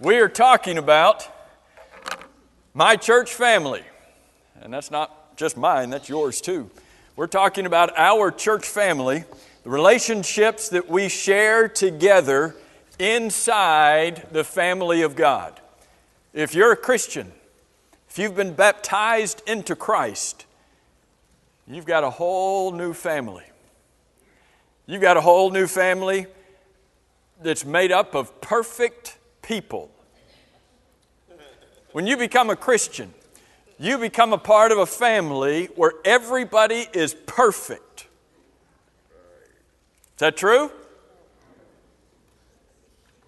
We are talking about my church family. And that's not just mine, that's yours too. We're talking about our church family, the relationships that we share together inside the family of God. If you're a Christian, if you've been baptized into Christ, you've got a whole new family. You've got a whole new family that's made up of perfect people. When you become a Christian, you become a part of a family where everybody is perfect. Is that true?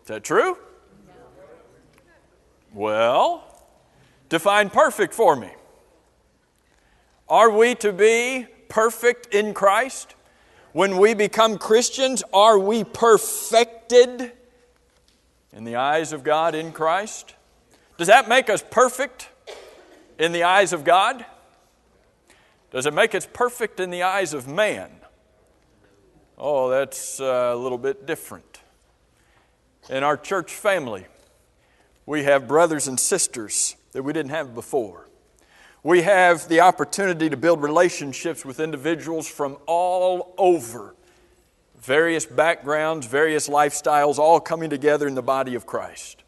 Is that true? Well, define perfect for me. Are we to be perfect in Christ? When we become Christians, are we perfected in the eyes of God in Christ? Does that make us perfect in the eyes of God? Does it make us perfect in the eyes of man? Oh, that's a little bit different. In our church family, we have brothers and sisters that we didn't have before. We have the opportunity to build relationships with individuals from all over, various backgrounds, various lifestyles, all coming together in the body of Christ.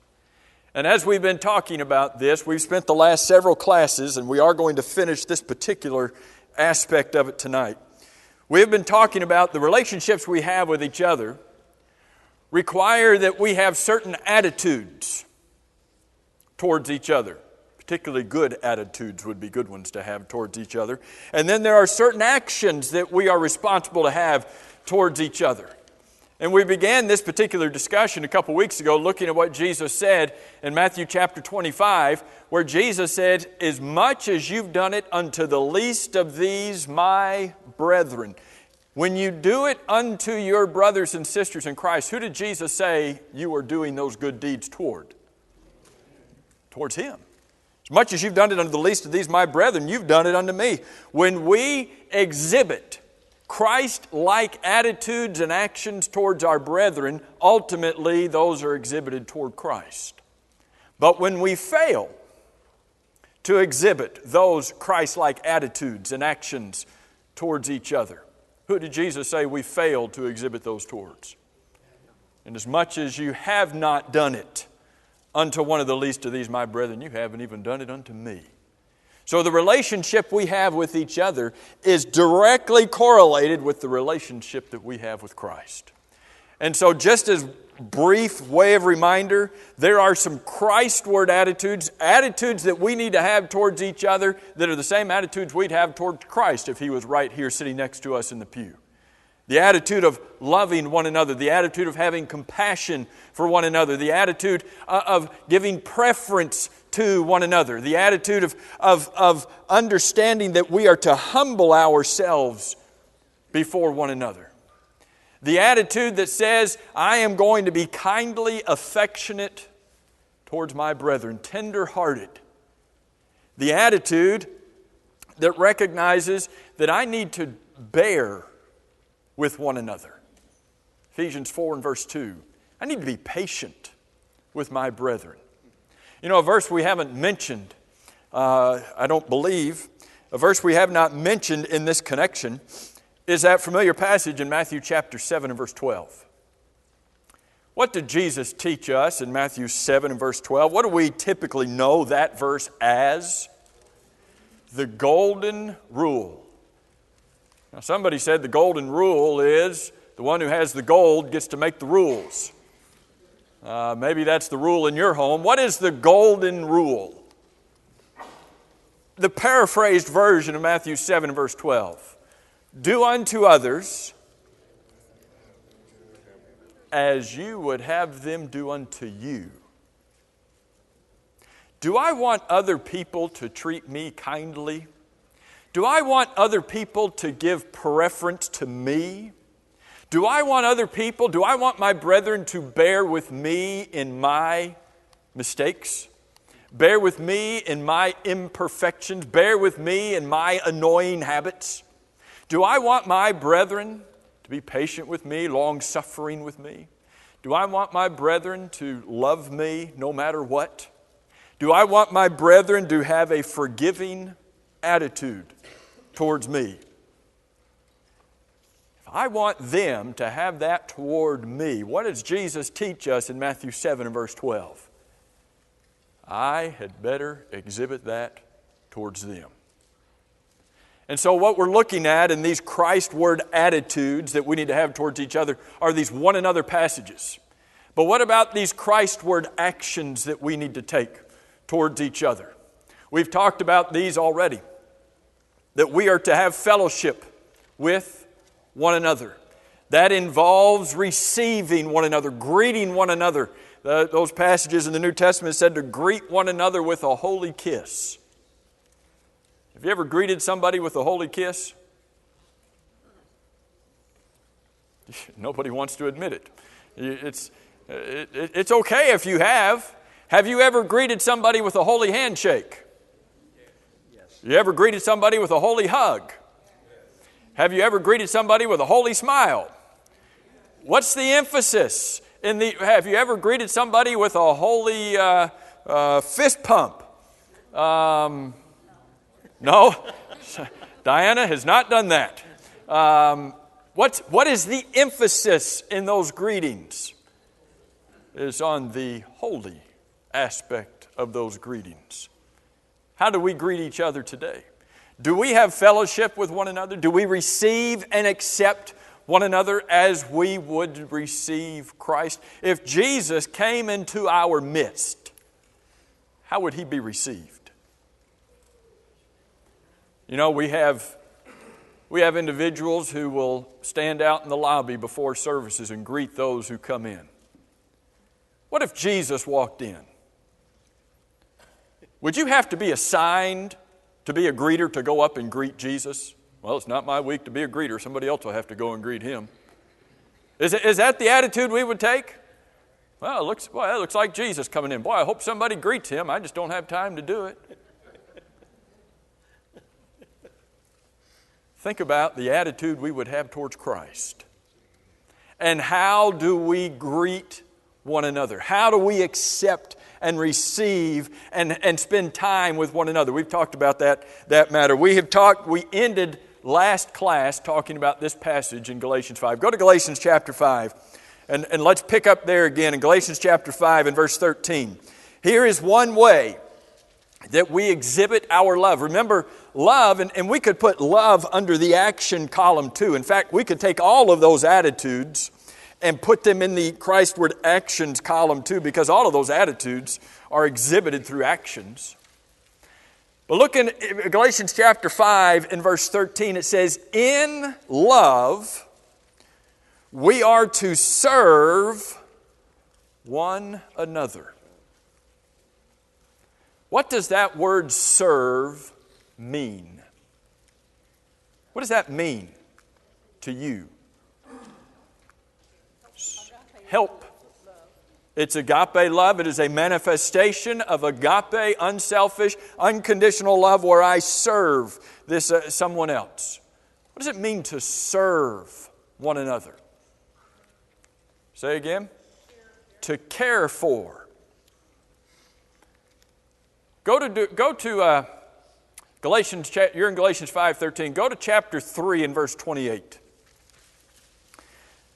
And as we've been talking about this, we've spent the last several classes, and we are going to finish this particular aspect of it tonight. We have been talking about the relationships we have with each other require that we have certain attitudes towards each other. Particularly good attitudes would be good ones to have towards each other. And then there are certain actions that we are responsible to have towards each other. And we began this particular discussion a couple weeks ago looking at what Jesus said in Matthew chapter 25, where Jesus said, "As much as you've done it unto the least of these my brethren." When you do it unto your brothers and sisters in Christ, who did Jesus say you are doing those good deeds toward? Towards Him. As much as you've done it unto the least of these my brethren, you've done it unto me. When we exhibit Christ-like attitudes and actions towards our brethren, ultimately those are exhibited toward Christ. But when we fail to exhibit those Christ-like attitudes and actions towards each other, who did Jesus say we failed to exhibit those towards? And as much as you have not done it unto one of the least of these my brethren, you haven't even done it unto me. So the relationship we have with each other is directly correlated with the relationship that we have with Christ. And so just as brief way of reminder, there are some Christward attitudes that we need to have towards each other that are the same attitudes we'd have towards Christ if He was right here sitting next to us in the pew. The attitude of loving one another, the attitude of having compassion for one another, the attitude of giving preference to one another, the attitude of understanding that we are to humble ourselves before one another. The attitude that says, I am going to be kindly affectionate towards my brethren, tender-hearted. The attitude that recognizes that I need to bear with one another. Ephesians 4 and verse 2. I need to be patient with my brethren. You know, a verse we haven't mentioned, I don't believe, a verse we have not mentioned in this connection is that familiar passage in Matthew chapter 7 and verse 12. What did Jesus teach us in Matthew 7 and verse 12? What do we typically know that verse as? The golden rule. Now, somebody said the golden rule is the one who has the gold gets to make the rules. Maybe that's the rule in your home. What is the golden rule? The paraphrased version of Matthew 7 verse 12. Do unto others as you would have them do unto you. Do I want other people to treat me kindly? Do I want other people to give preference to me? Do I want my brethren to bear with me in my mistakes? Bear with me in my imperfections? Bear with me in my annoying habits? Do I want my brethren to be patient with me, long-suffering with me? Do I want my brethren to love me no matter what? Do I want my brethren to have a forgiving attitude towards me? If I want them to have that toward me, what does Jesus teach us in Matthew 7 and verse 12? I had better exhibit that towards them. And so what we're looking at in these Christ-word attitudes that we need to have towards each other are these one another passages. But what about these Christ-word actions that we need to take towards each other? We've talked about these already. That we are to have fellowship with one another. That involves receiving one another, greeting one another. Those passages in the New Testament said to greet one another with a holy kiss. Have you ever greeted somebody with a holy kiss? Nobody wants to admit it. It's okay if you have. Have you ever greeted somebody with a holy handshake? Yes. You ever greeted somebody with a holy hug? Yes. Have you ever greeted somebody with a holy smile? What's the emphasis? Have you ever greeted somebody with a holy fist pump? No, Diana has not done that. What is the emphasis in those greetings? It is on the holy aspect of those greetings. How do we greet each other today? Do we have fellowship with one another? Do we receive and accept one another as we would receive Christ? If Jesus came into our midst, how would He be received? You know, we have individuals who will stand out in the lobby before services and greet those who come in. What if Jesus walked in? Would you have to be assigned to be a greeter to go up and greet Jesus? Well, it's not my week to be a greeter. Somebody else will have to go and greet Him. Is that the attitude we would take? Well, that looks like Jesus coming in. Boy, I hope somebody greets Him. I just don't have time to do it. Think about the attitude we would have towards Christ. And how do we greet one another? How do we accept and receive and spend time with one another? We've talked about that matter. We ended last class talking about this passage in Galatians 5. Go to Galatians chapter 5 and let's pick up there again in Galatians chapter 5 and verse 13. Here is one way that we exhibit our love. Remember, love, and we could put love under the action column too. In fact, we could take all of those attitudes and put them in the Christward actions column too, because all of those attitudes are exhibited through actions. But look in Galatians chapter 5 and verse 13, it says, in love we are to serve one another. What does that word serve mean? What does that mean to you? Help. It's agape love. It is a manifestation of agape, unselfish, unconditional love where I serve this someone else. What does it mean to serve one another? Say again. To care for. Go to Galatians. You're in Galatians 5:13. Go to chapter 3 and verse 28.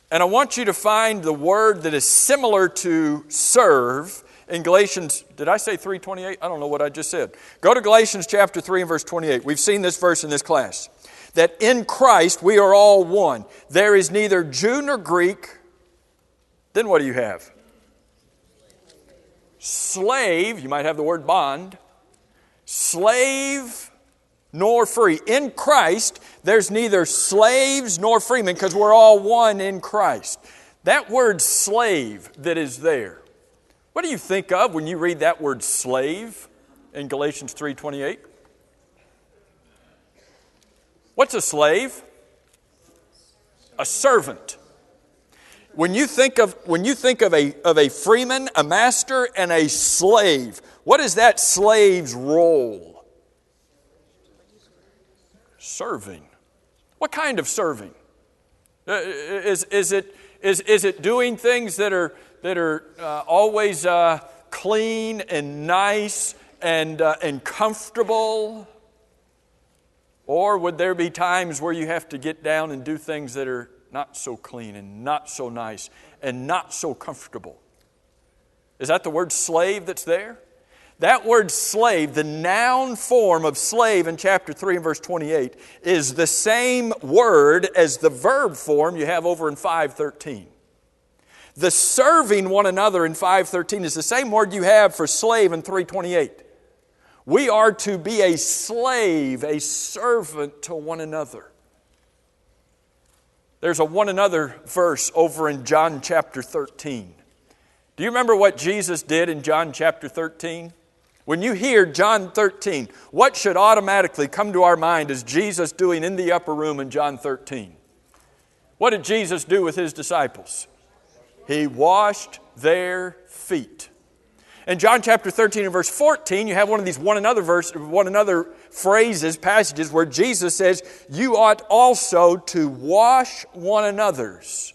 And I want you to find the word that is similar to serve in Galatians. Did I say 3:28? I don't know what I just said. Go to Galatians chapter 3 and verse 28. We've seen this verse in this class. That in Christ we are all one. There is neither Jew nor Greek. Then what do you have? Slave. You might have the word bond. Slave nor free. In Christ, there's neither slaves nor freemen because we're all one in Christ. That word slave that is there, what do you think of when you read that word slave in Galatians 3:28? What's a slave? A servant. When you think of a freeman, a master, and a slave, what is that slave's role? Serving. What kind of serving? Is Is it doing things that are always clean and nice and comfortable? Or would there be times where you have to get down and do things that are not so clean and not so nice and not so comfortable? Is that the word slave that's there? That word slave, the noun form of slave in chapter 3 and verse 28, is the same word as the verb form you have over in 5:13. The serving one another in 5:13 is the same word you have for slave in 3:28. We are to be a slave, a servant to one another. There's a one another verse over in John chapter 13. Do you remember what Jesus did in John chapter 13? When you hear John 13, what should automatically come to our mind is Jesus doing in the upper room in John 13? What did Jesus do with His disciples? He washed their feet. In John chapter 13 and verse 14, you have one of these one another phrases, passages where Jesus says, you ought also to wash one another's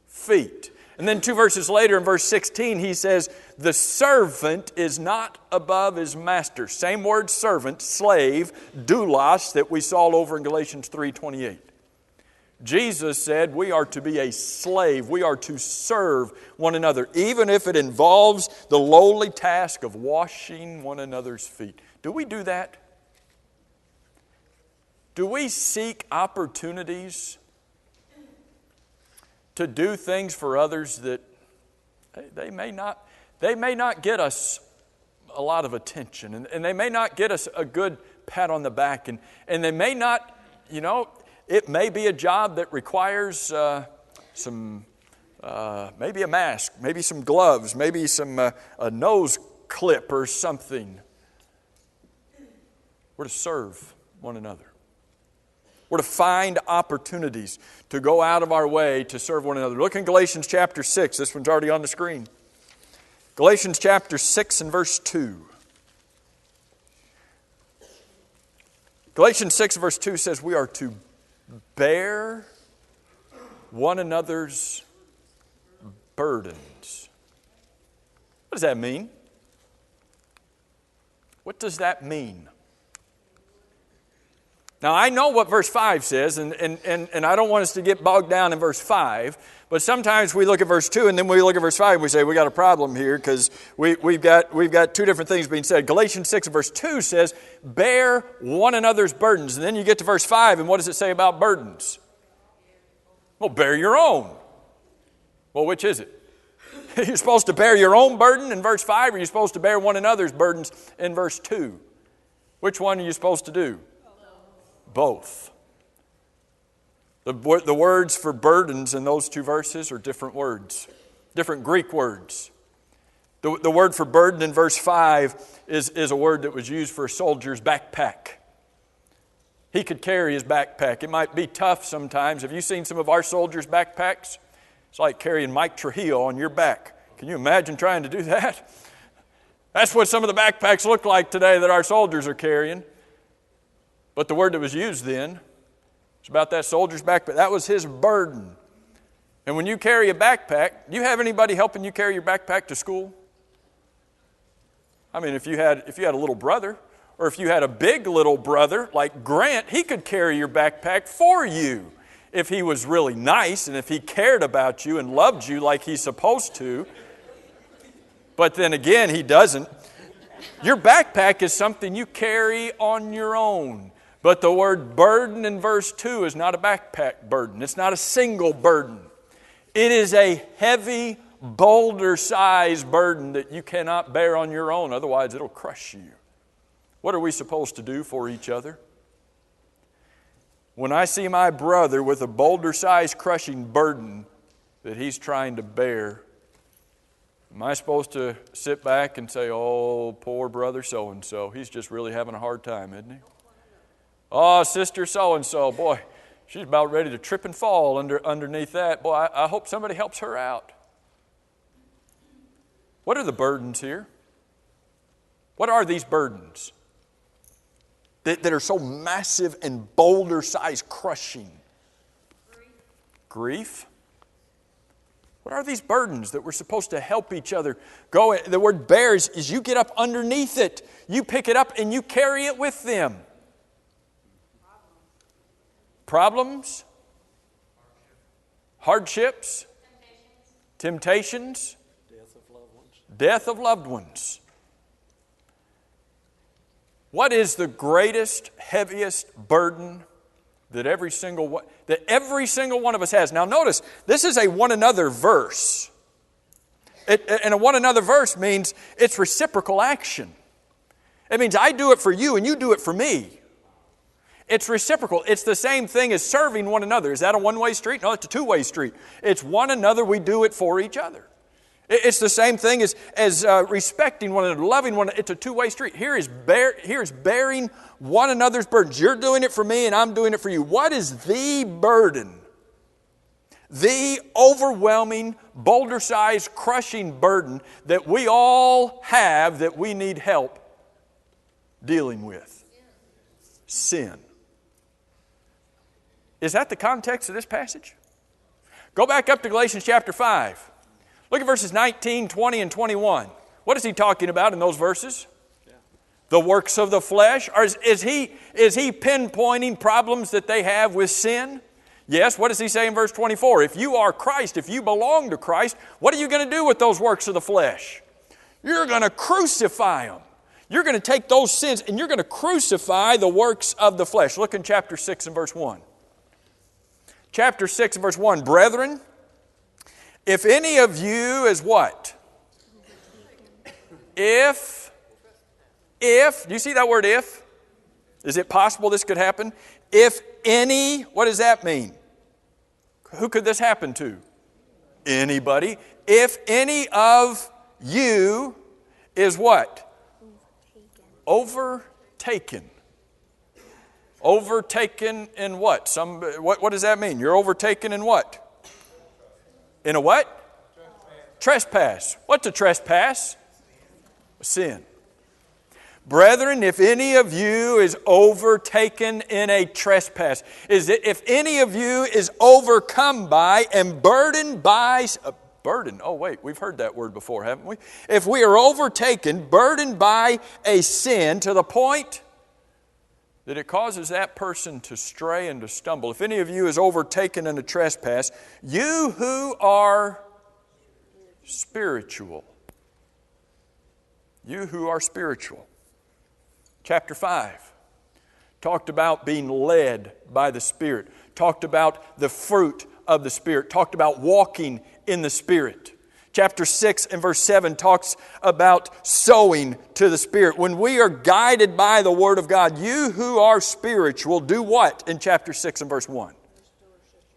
feet. And then 2 verses later in verse 16, he says, the servant is not above his master. Same word servant, slave, doulos, that we saw over in Galatians 3:28. Jesus said we are to be a slave. We are to serve one another, even if it involves the lowly task of washing one another's feet. Do we do that? Do we seek opportunities to do things for others that they may not get us a lot of attention, and they may not get us a good pat on the back, and they may not, it may be a job that requires maybe a mask, maybe some gloves, maybe a nose clip or something. We're to serve one another. We're to find opportunities to go out of our way to serve one another. Look in Galatians chapter 6. This one's already on the screen. Galatians chapter 6 and verse 2. Galatians 6 verse 2 says we are to bear one another's burdens. What does that mean? What does that mean? Now, I know what verse 5 says, and I don't want us to get bogged down in verse 5, but sometimes we look at verse 2 and then we look at verse 5 and we say, we got a problem here because we've got two different things being said. Galatians 6 verse 2 says, bear one another's burdens. And then you get to verse 5, and what does it say about burdens? Well, bear your own. Well, which is it? You're supposed to bear your own burden in verse 5, or you're supposed to bear one another's burdens in verse 2? Which one are you supposed to do? Both. The words for burdens in those two verses are different words, different Greek words. The word for burden in verse 5 is a word that was used for a soldier's backpack. He could carry his backpack. It might be tough sometimes. Have you seen some of our soldiers' backpacks? It's like carrying Mike Trujillo on your back. Can you imagine trying to do that? That's what some of the backpacks look like today that our soldiers are carrying. But the word that was used then was about that soldier's backpack. That was his burden. And when you carry a backpack, do you have anybody helping you carry your backpack to school? I mean, if you had a little brother, or if you had a big little brother like Grant, he could carry your backpack for you if he was really nice and if he cared about you and loved you like he's supposed to. But then again, he doesn't. Your backpack is something you carry on your own. But the word burden in verse 2 is not a backpack burden. It's not a single burden. It is a heavy, boulder-sized burden that you cannot bear on your own. Otherwise, it'll crush you. What are we supposed to do for each other? When I see my brother with a boulder-sized crushing burden that he's trying to bear, am I supposed to sit back and say, oh, poor brother so-and-so, he's just really having a hard time, isn't he? Oh, sister so-and-so, boy, she's about ready to trip and fall underneath that. Boy, I hope somebody helps her out. What are the burdens here? What are these burdens that are so massive and boulder-sized crushing? Grief. What are these burdens that we're supposed to help each other go? The word bear is you get up underneath it. You pick it up and you carry it with them. Problems? Hardships? Temptations? Death of loved ones. What is the greatest, heaviest burden that every single one of us has? Now notice, this is a one another verse. And a one another verse means it's reciprocal action. It means I do it for you and you do it for me. It's reciprocal. It's the same thing as serving one another. Is that a one-way street? No, it's a two-way street. It's one another, we do it for each other. It's the same thing as respecting one another, loving one another. It's a two-way street. Here is bearing one another's burdens. You're doing it for me and I'm doing it for you. What is the burden? The overwhelming, boulder-sized, crushing burden that we all have that we need help dealing with? Sin. Is that the context of this passage? Go back up to Galatians chapter 5. Look at verses 19, 20, and 21. What is he talking about in those verses? The works of the flesh? Or is he pinpointing problems that they have with sin? Yes, what does he say in verse 24? If you are Christ, if you belong to Christ, what are you going to do with those works of the flesh? You're going to crucify them. You're going to take those sins and you're going to crucify the works of the flesh. Look in chapter 6 and verse 1. Chapter 6 and verse 1. Brethren, if any of you is what? If, do you see that word if? Is it possible this could happen? If any, what does that mean? Who could this happen to? Anybody. If any of you is what? Overtaken. Overtaken in what? What does that mean? You're overtaken in what? In a what? Trespass. What's a trespass? A sin. Brethren, if any of you is overtaken in a trespass, if any of you is overcome by and burdened by burden. Oh wait, we've heard that word before, haven't we? If we are overtaken, burdened by a sin to the point that it causes that person to stray and to stumble. If any of you is overtaken in a trespass, you who are spiritual. You who are spiritual. Chapter 5 talked about being led by the Spirit. Talked about the fruit of the Spirit. Talked about walking in the Spirit. Chapter 6 and verse 7 talks about sowing to the Spirit. When we are guided by the Word of God, you who are spiritual, do what in chapter 6 and verse 1?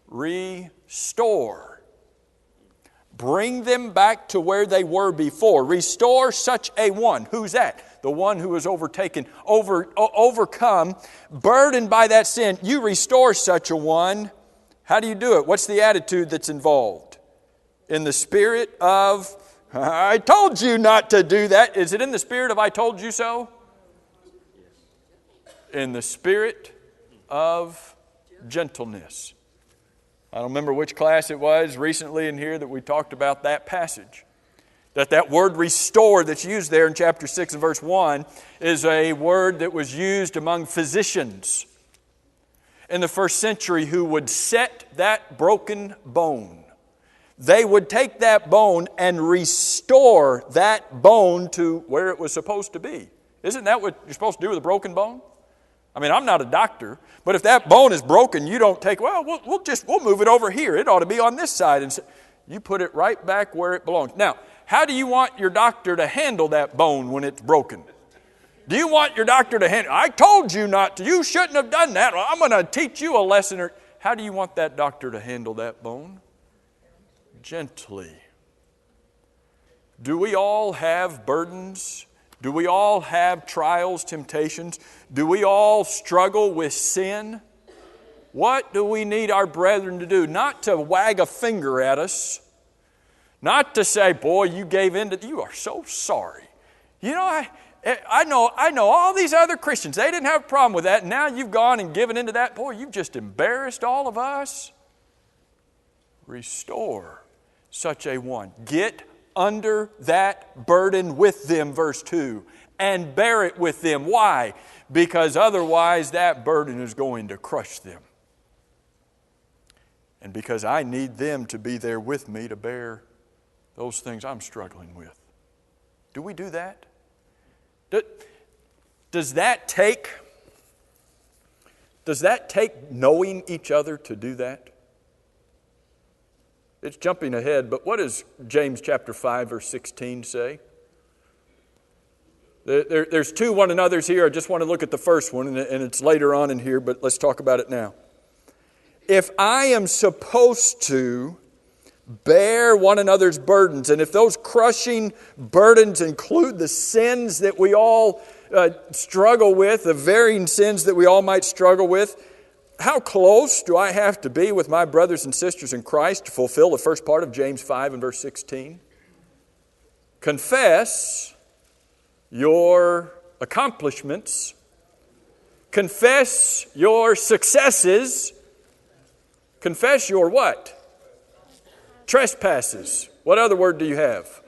Restore. Bring them back to where they were before. Restore such a one. Who's that? The one who is overtaken, overcome, burdened by that sin. You restore such a one. How do you do it? What's the attitude that's involved? In the spirit of, I told you not to do that. Is it in the spirit of I told you so? In the spirit of gentleness. I don't remember which class it was recently in here that we talked about that passage. That word restore that's used there in chapter 6 and verse 1 is a word that was used among physicians in the first century who would set that broken bone. They would take that bone and restore that bone to where it was supposed to be. Isn't that what you're supposed to do with a broken bone? I mean, I'm not a doctor, but if that bone is broken, you don't take, we'll move it over here. It ought to be on this side. And so you put it right back where it belongs. Now, how do you want your doctor to handle that bone when it's broken? Do you want your doctor to handle, I told you not to, you shouldn't have done that. Well, I'm going to teach you a lesson. How do you want that doctor to handle that bone? Gently. Do we all have burdens? Do we all have trials, temptations? Do we all struggle with sin? What do we need our brethren to do? Not to wag a finger at us. Not to say, boy, you gave in to, you are so sorry. You know, I know all these other Christians, they didn't have a problem with that. And now you've gone and given into that. Boy, you've just embarrassed all of us. Restore. such a one. Get under that burden with them, verse 2, and bear it with them. Why? Because otherwise that burden is going to crush them. And because I need them to be there with me to bear those things I'm struggling with. Do we do that? Does that take knowing each other to do that? It's jumping ahead, but what does James chapter 5 verse 16 say? There's two one another's here. I just want to look at the first one, and it's later on in here, but let's talk about it now. If I am supposed to bear one another's burdens, and if those crushing burdens include the sins that we all struggle with, the varying sins that we all might struggle with, how close do I have to be with my brothers and sisters in Christ to fulfill the first part of James 5 and verse 16? Confess your accomplishments. Confess your successes. Confess your what? Trespasses. What other word do you have?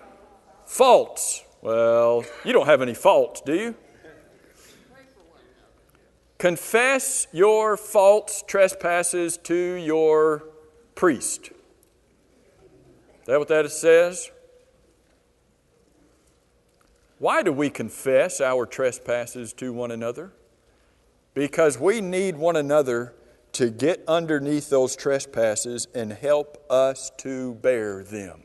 Faults. Well, you don't have any faults, do you? Confess your faults, trespasses to your priest. Is that what that says? Why do we confess our trespasses to one another? Because we need one another to get underneath those trespasses and help us to bear them.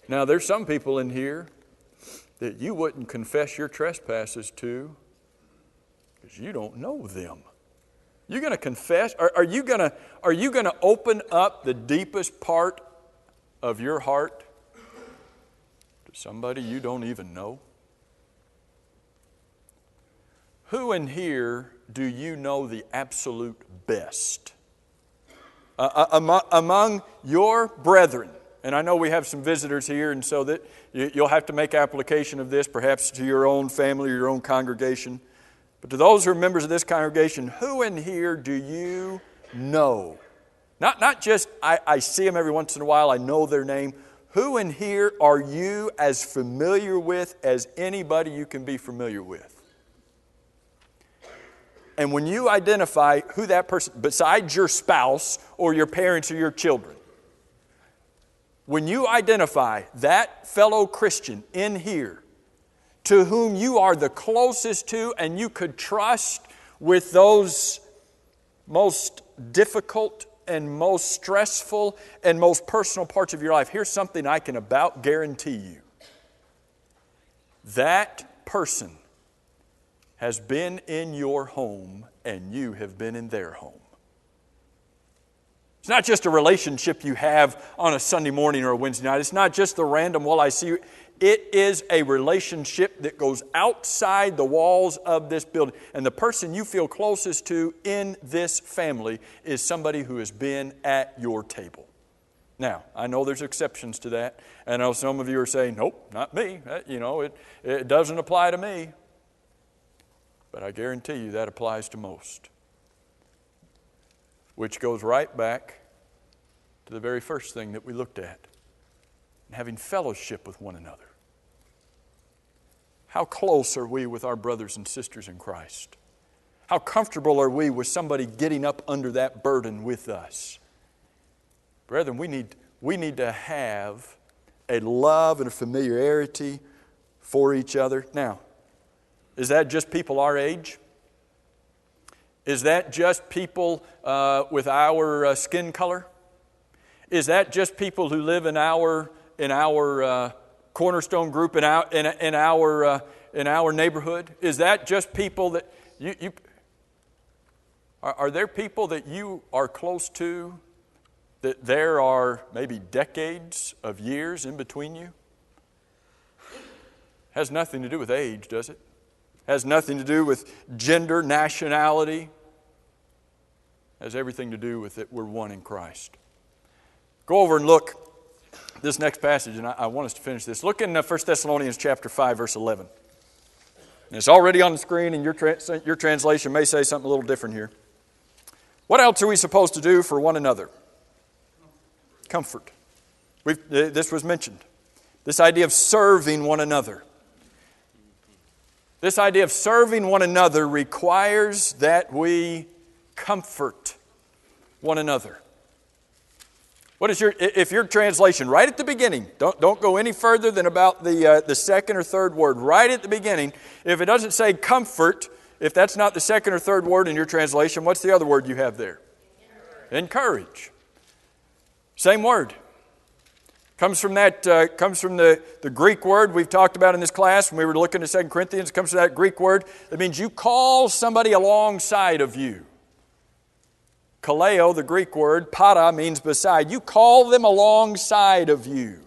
Now, there's some people in here that you wouldn't confess your trespasses to because you don't know them. You're going to confess? Are you going to open up the deepest part of your heart to somebody you don't even know? Who in here do you know the absolute best? Among your brethren, and I know we have some visitors here, and so that you'll have to make application of this perhaps to your own family or your own congregation. But to those who are members of this congregation, who in here do you know? Not just I see them every once in a while, I know their name. Who in here are you as familiar with as anybody you can be familiar with? And when you identify who that person, besides your spouse or your parents or your children, when you identify that fellow Christian in here to whom you are the closest to and you could trust with those most difficult and most stressful and most personal parts of your life, here's something I can about guarantee you. That person has been in your home and you have been in their home. It's not just a relationship you have on a Sunday morning or a Wednesday night. It's not just the random, well, I see you. It is a relationship that goes outside the walls of this building. And the person you feel closest to in this family is somebody who has been at your table. Now, I know there's exceptions to that. And I know some of you are saying, nope, not me. It doesn't apply to me. But I guarantee you that applies to most. Which goes right back to the very first thing that we looked at. Having fellowship with one another. How close are we with our brothers and sisters in Christ? How comfortable are we with somebody getting up under that burden with us? Brethren, we need to have a love and a familiarity for each other. Now, is that just people our age? Is that just people with our skin color? Is that just people who live in our cornerstone group in our neighborhood? Is that just people that you are there people that you are close to that there are maybe decades of years in between you? Has nothing to do with age, does it? Has nothing to do with gender, nationality. Has everything to do with that we're one in Christ. Go over and look this next passage, and I want us to finish this. Look in 1 Thessalonians chapter 5, verse 11. And it's already on the screen, and your translation may say something a little different here. What else are we supposed to do for one another? Comfort. This was mentioned. This idea of serving one another. This idea of serving one another requires that we comfort one another. What is if your translation, right at the beginning, don't go any further than about the second or third word, right at the beginning, if it doesn't say comfort, if that's not the second or third word in your translation, what's the other word you have there? Encourage. Same word. Comes from the Greek word we've talked about in this class when we were looking at 2 Corinthians. It comes from that Greek word that means you call somebody alongside of you. Kaleo, the Greek word, para means beside. You call them alongside of you.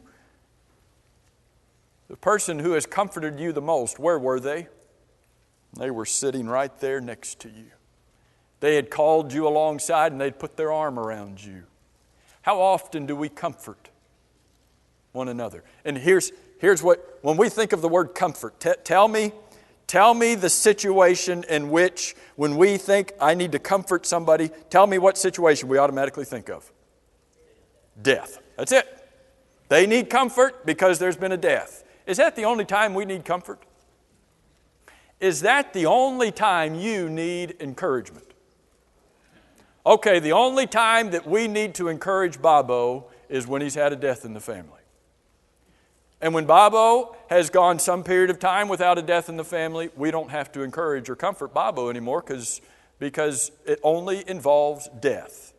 The person who has comforted you the most, where were they? They were sitting right there next to you. They had called you alongside and they'd put their arm around you. How often do we comfort one another? And here's what, when we think of the word comfort, tell me the situation in which, when we think I need to comfort somebody, tell me what situation we automatically think of. Death. That's it. They need comfort because there's been a death. Is that the only time we need comfort? Is that the only time you need encouragement? Okay, the only time that we need to encourage Bobo is when he's had a death in the family. And when Bobo has gone some period of time without a death in the family, we don't have to encourage or comfort Bobo anymore because it only involves death.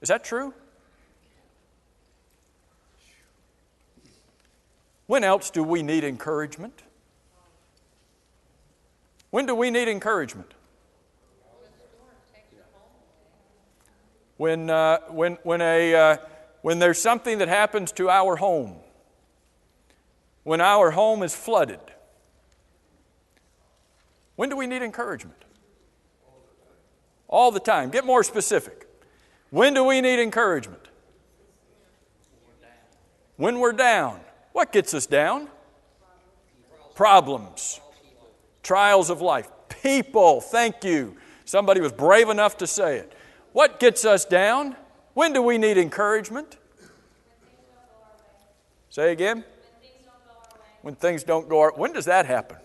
Is that true? When else do we need encouragement? When do we need encouragement? When there's something that happens to our home. When our home is flooded. When do we need encouragement? All the time. Get more specific. When do we need encouragement? When we're down. What gets us down? Problems. Trials of life. People. Thank you. Somebody was brave enough to say it. What gets us down? When do we need encouragement? Say again? When things don't go our way. When does that happen?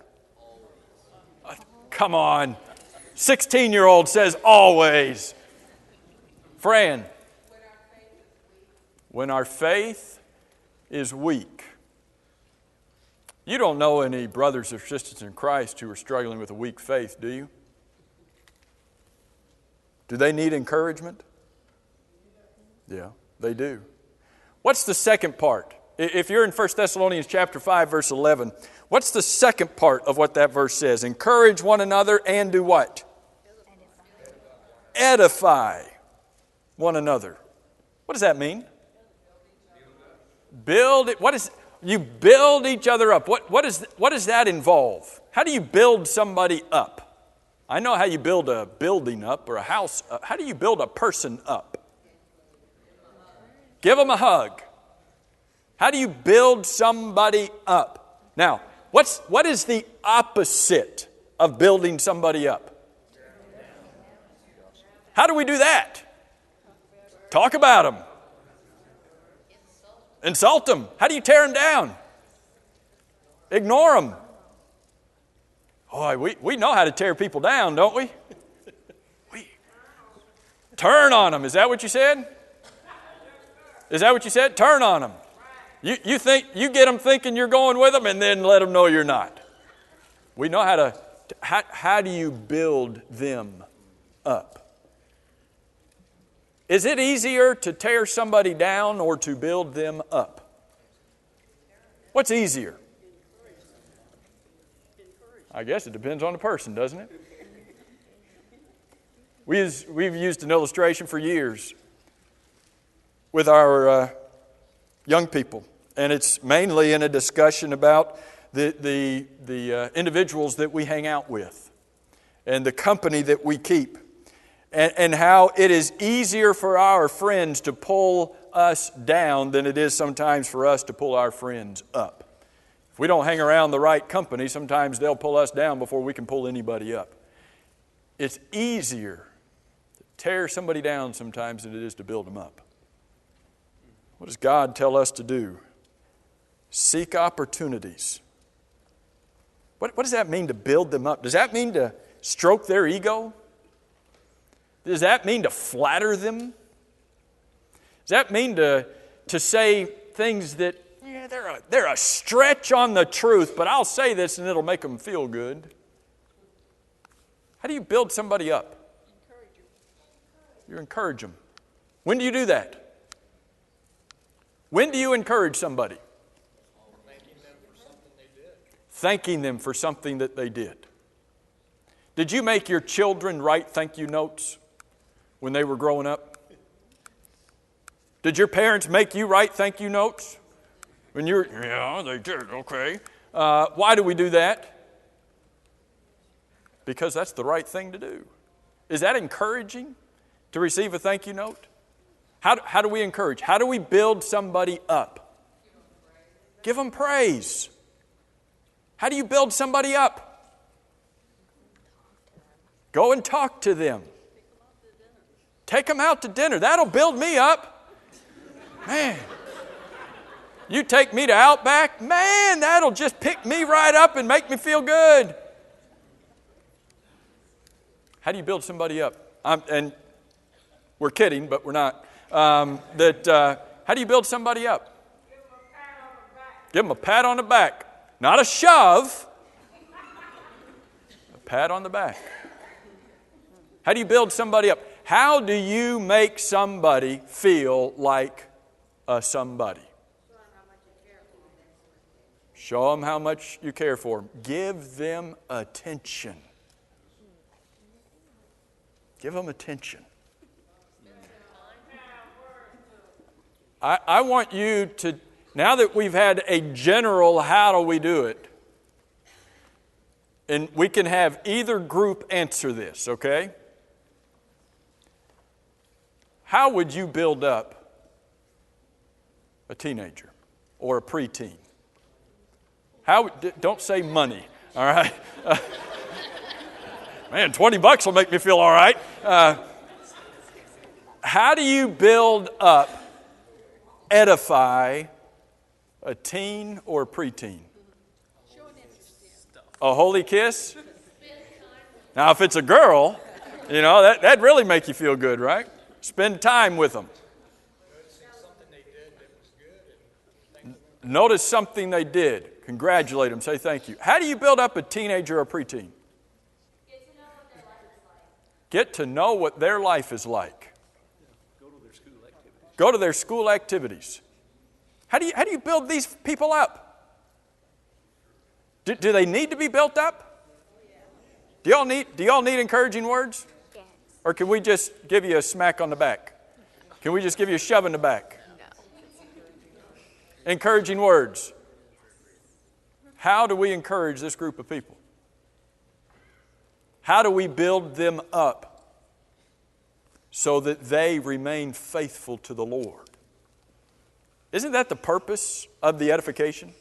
Come on. 16-year-old says always. Fran. When our faith is weak. You don't know any brothers or sisters in Christ who are struggling with a weak faith, do you? Do they need encouragement? Yeah, they do. What's the second part? If you're in 1 Thessalonians chapter 5, verse 11, what's the second part of what that verse says? Encourage one another and do what? Edify one another. What does that mean? Build it. You build each other up. What does that involve? How do you build somebody up? I know how you build a building up or a house up. How do you build a person up? Give them a hug. How do you build somebody up? Now, what is the opposite of building somebody up? How do we do that? Talk about them. Insult them. How do you tear them down? Ignore them. Boy, we know how to tear people down, don't we? We turn on them. Is that what you said? Is that what you said? Turn on them. You get them thinking you're going with them and then let them know you're not. We know how do you build them up? Is it easier to tear somebody down or to build them up? What's easier? I guess it depends on the person, doesn't it? We've used an illustration for years with our young people, and it's mainly in a discussion about the individuals that we hang out with and the company that we keep, and how it is easier for our friends to pull us down than it is sometimes for us to pull our friends up. If we don't hang around the right company, sometimes they'll pull us down before we can pull anybody up. It's easier to tear somebody down sometimes than it is to build them up. What does God tell us to do? Seek opportunities. What does that mean to build them up? Does that mean to stroke their ego? Does that mean to flatter them? Does that mean to say things that, yeah, they're a stretch on the truth, but I'll say this and it'll make them feel good? How do you build somebody up? You encourage them. When do you do that? When do you encourage somebody? Thanking them for something that they did. Did you make your children write thank you notes when they were growing up? Did your parents make you write thank you notes? When you were, yeah, they did, okay. Why do we do that? Because that's the right thing to do. Is that encouraging to receive a thank you note? How do we encourage? How do we build somebody up? Give them praise. How do you build somebody up? Go and talk to them. Take them out to dinner. That'll build me up. Man. You take me to Outback, man, that'll just pick me right up and make me feel good. How do you build somebody up? And we're kidding, but we're not. How do you build somebody up? Give them a pat on the back. Not a shove. A pat on the back. How do you build somebody up? How do you make somebody feel like a somebody? Show them how much you care for them. Give them attention. Give them attention. I want you to, now that we've had a general how do we do it, and we can have either group answer this, okay? How would you build up a teenager or a preteen? Don't say money, all right? Man, $20 will make me feel all right. How do you build up, edify a teen or a preteen? A holy kiss? Now, if it's a girl, that'd really make you feel good, right? Spend time with them. Notice something they did. Congratulate them. Say thank you. How do you build up a teenager or a preteen? Get to know what their life is like. Go to their school activities. How do you build these people up? Do they need to be built up? Do y'all need encouraging words? Or can we just give you a smack on the back? Can we just give you a shove in the back? Encouraging words. How do we encourage this group of people? How do we build them up so that they remain faithful to the Lord? Isn't that the purpose of the edification?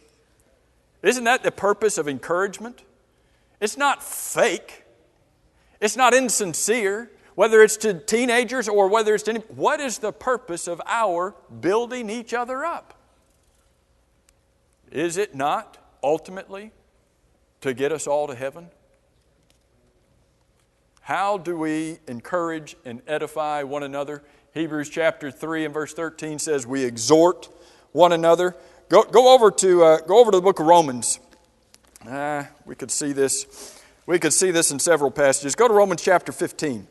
Isn't that the purpose of encouragement? It's not fake. It's not insincere, whether it's to teenagers or whether it's to any. What is the purpose of our building each other up? Is it not ultimately to get us all to heaven? How do we encourage and edify one another? Hebrews chapter 3 and verse 13 says we exhort one another. Go over to the book of Romans. We could see this. We could see this in several passages. Go to Romans chapter 15.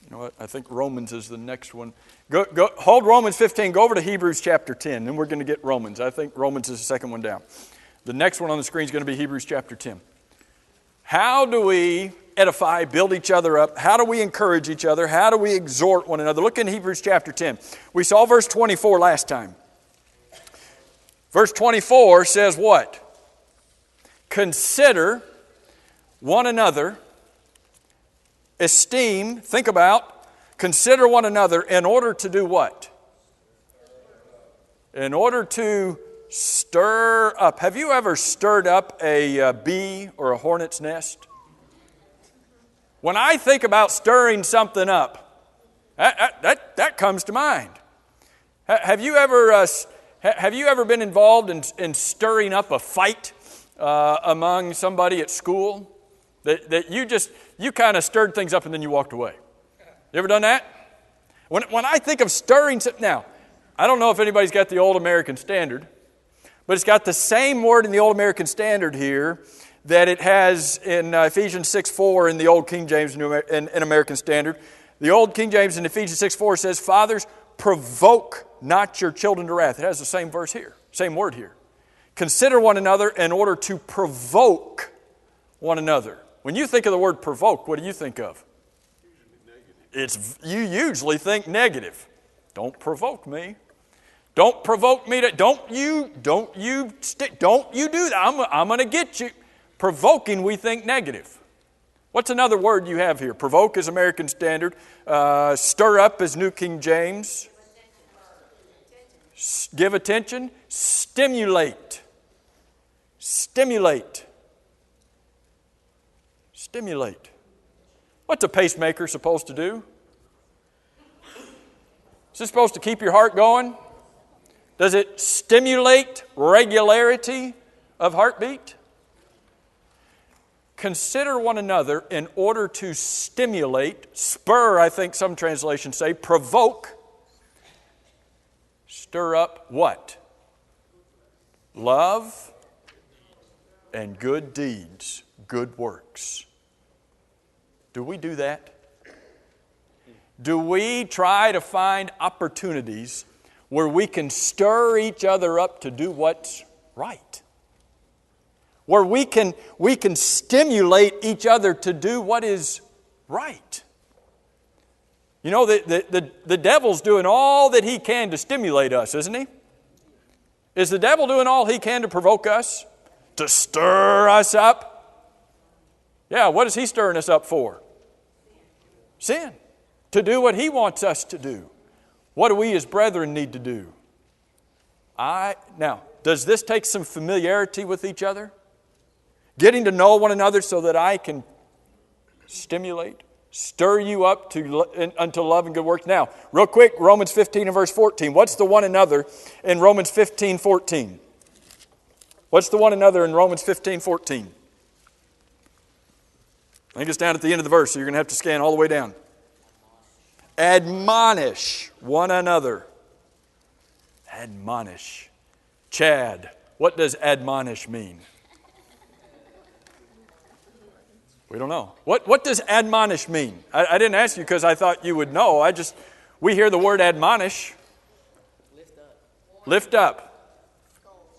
You know what? I think Romans is the next one. Hold Romans 15. Go over to Hebrews chapter 10. Then we're going to get Romans. I think Romans is the second one down. The next one on the screen is going to be Hebrews chapter 10. How do we edify, build each other up? How do we encourage each other? How do we exhort one another? Look in Hebrews chapter 10. We saw verse 24 last time. Verse 24 says what? Consider one another, esteem, think about, consider one another in order to do what? In order to stir up. Have you ever stirred up a bee or a hornet's nest? When I think about stirring something up, that comes to mind. Have you ever been involved in stirring up a fight among somebody at school? That you kind of stirred things up and then you walked away. You ever done that? When I think of stirring something, now, I don't know if anybody's got the Old American Standard, but it's got the same word in the Old American Standard here that it has in Ephesians 6:4 in the Old King James in American Standard. The Old King James in Ephesians 6:4 says, "Fathers, provoke not your children to wrath." It has the same verse here, same word here. Consider one another in order to provoke one another. When you think of the word provoke, what do you think of? You usually think negative. Don't provoke me. Don't provoke me to. Don't you do that. I'm going to get you. Provoking, we think negative. What's another word you have here? Provoke is American Standard. Stir up is New King James. Give attention. Stimulate. Stimulate. Stimulate. What's a pacemaker supposed to do? Is it supposed to keep your heart going? Does it stimulate regularity of heartbeat? Consider one another in order to stimulate, spur, I think some translations say, provoke, stir up what? Love and good deeds, good works. Do we do that? Do we try to find opportunities where we can stir each other up to do what's right? Where we can stimulate each other to do what is right? You know, the devil's doing all that he can to stimulate us, isn't he? Is the devil doing all he can to provoke us? To stir us up? Yeah, what is he stirring us up for? Sin. To do what he wants us to do. What do we as brethren need to do? Now, does this take some familiarity with each other? Getting to know one another so that I can stimulate, stir you up unto love and good works. Now, real quick, Romans 15 and verse 14. What's the one another in Romans 15:14? What's the one another in Romans 15:14? I think it's down at the end of the verse, so you're going to have to scan all the way down. Admonish one another. Admonish. Chad, what does admonish mean? We don't know. What does admonish mean? I didn't ask you because I thought you would know. We hear the word admonish. Lift up. Lift up.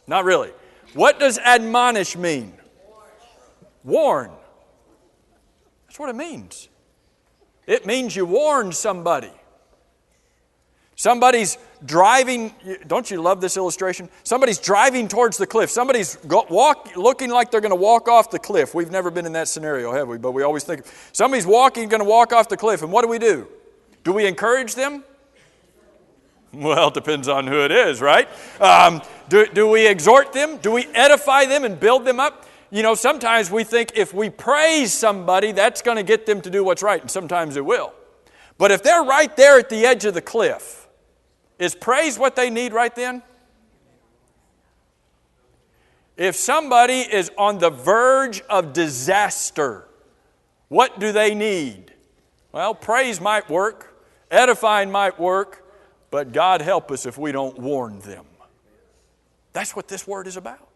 Not really. What does admonish mean? Warn. That's what it means. It means you warn somebody. Somebody's driving, don't you love this illustration? Somebody's driving towards the cliff. Somebody's looking like they're going to walk off the cliff. We've never been in that scenario, have we? But we always think, somebody's going to walk off the cliff. And what do? Do we encourage them? Well, it depends on who it is, right? Do we exhort them? Do we edify them and build them up? You know, sometimes we think if we praise somebody, that's going to get them to do what's right. And sometimes it will. But if they're right there at the edge of the cliff, is praise what they need right then? If somebody is on the verge of disaster, what do they need? Well, praise might work, edifying might work, but God help us if we don't warn them. That's what this word is about.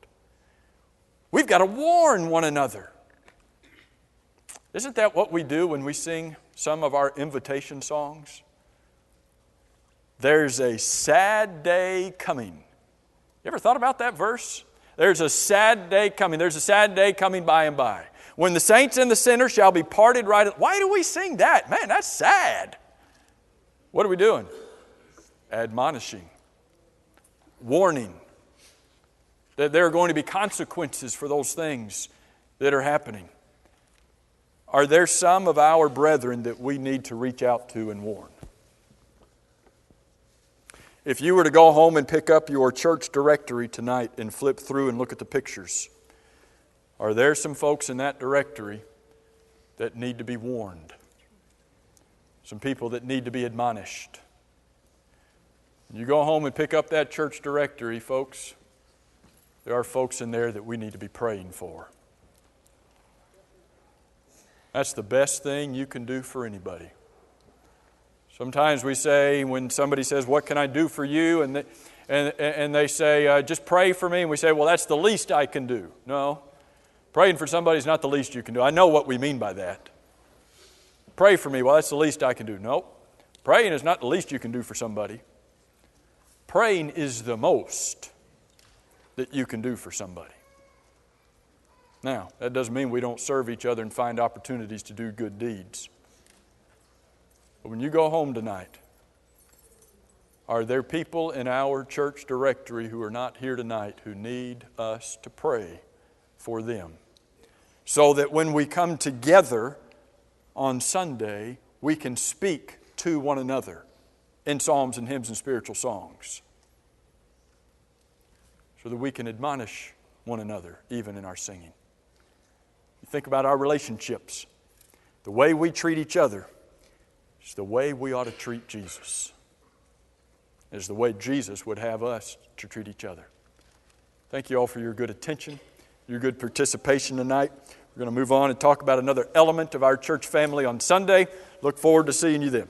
We've got to warn one another. Isn't that what we do when we sing some of our invitation songs? There's a sad day coming. You ever thought about that verse? There's a sad day coming. There's a sad day coming by and by. When the saints and the sinners shall be parted right. Why do we sing that? Man, that's sad. What are we doing? Admonishing. Warning. That there are going to be consequences for those things that are happening. Are there some of our brethren that we need to reach out to and warn? If you were to go home and pick up your church directory tonight and flip through and look at the pictures, are there some folks in that directory that need to be warned. Some people that need to be admonished. You go home and pick up that church directory, folks. There are folks in there that we need to be praying for. That's the best thing you can do for anybody. Sometimes we say, when somebody says, "What can I do for you?" and they say, "Just pray for me." And we say, "Well, that's the least I can do." No. Praying for somebody is not the least you can do. I know what we mean by that. Pray for me. Well, that's the least I can do. No. Praying is not the least you can do for somebody. Praying is the most that you can do for somebody. Now, that doesn't mean we don't serve each other and find opportunities to do good deeds. But when you go home tonight, are there people in our church directory who are not here tonight who need us to pray for them? So that when we come together on Sunday, we can speak to one another in psalms and hymns and spiritual songs. So that we can admonish one another even in our singing. You think about our relationships. The way we treat each other is the way we ought to treat Jesus. It's the way Jesus would have us to treat each other. Thank you all for your good attention, your good participation tonight. We're going to move on and talk about another element of our church family on Sunday. Look forward to seeing you then.